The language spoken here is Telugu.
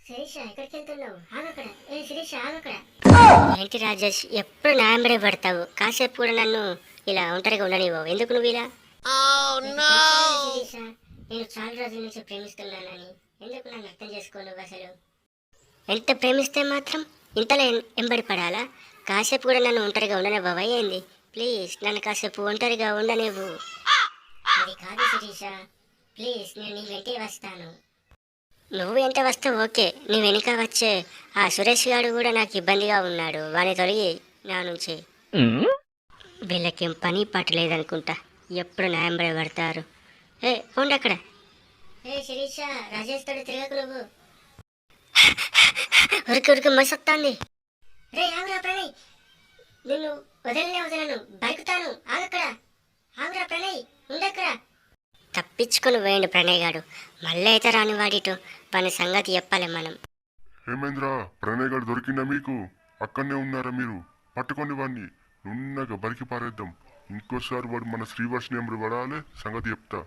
శిరీష ఎక్కడికి వెళ్తున్నావు? ఆగక్కడ. ఏ శిరీష ఆగక్కడ. ఏంటి రాజేష్, ఎప్పుడు నా వెంబడే పడతావు? కాసేపు కూడా నన్ను ఇలా ఒంటరిగా ఉండనివ్వవు. ఎందుకు నువ్వు ఇలా? శిరీష, నేను చాలా రోజుల నుంచి ప్రేమిస్తున్నానని. ఎందుకు నన్ను అర్థం చేసుకోను అసలు? ఎంత ప్రేమిస్తే మాత్రం ఇంతలో ఎంబడి పడాలా? కాసేపు కూడా నన్ను ఒంటరిగా ఉండనివ్వవా ఏంది? ప్లీజ్ నన్ను కాసేపు ఒంటరిగా ఉండనివ్వు. అది కాదు శిరీష, ప్లీజ్ నేను నీ వెంటే వస్తాను. నువ్వు వెంట వస్తే ఓకే, నీ వెనుక వచ్చే ఆ సురేష్ గారు కూడా నాకు ఇబ్బందిగా ఉన్నాడు. వాని తొలగి నా నుంచి. వీళ్ళకేం పని పట్టలేదనుకుంటా, ఎప్పుడు నా వెంబడి పడతారు. ఏ ఉండు అక్కడ. ఏ శిరీష, రాజేష్ తోటి తిరగకు నువ్వు. ఉరికి ఉరికి మసొత్తాంది. రే ఆగురా ప్రణయ్, నిన్ను వదలను, బరుకుతాను. ఆగక్కడ. ఆగురా ప్రణయ్, ఉండక్కడ. తప్పించుకుని పోయిండు ప్రణయ్ గాడు. మళ్ళీ అయితే రాని వాడిటు వాని సంగతి చెప్పాలి మనం. హేమేంద్ర, ప్రణయ్ గారు దొరికిందా మీకు? అక్కడనే ఉన్నారా మీరు? పట్టుకోండి వాడిని, నున్నగా బరికి పారేద్దాం. ఇంకోసారి వాడు మన శ్రీవర్షిని ఎంబడి పడాలి, సంగతి చెప్తా.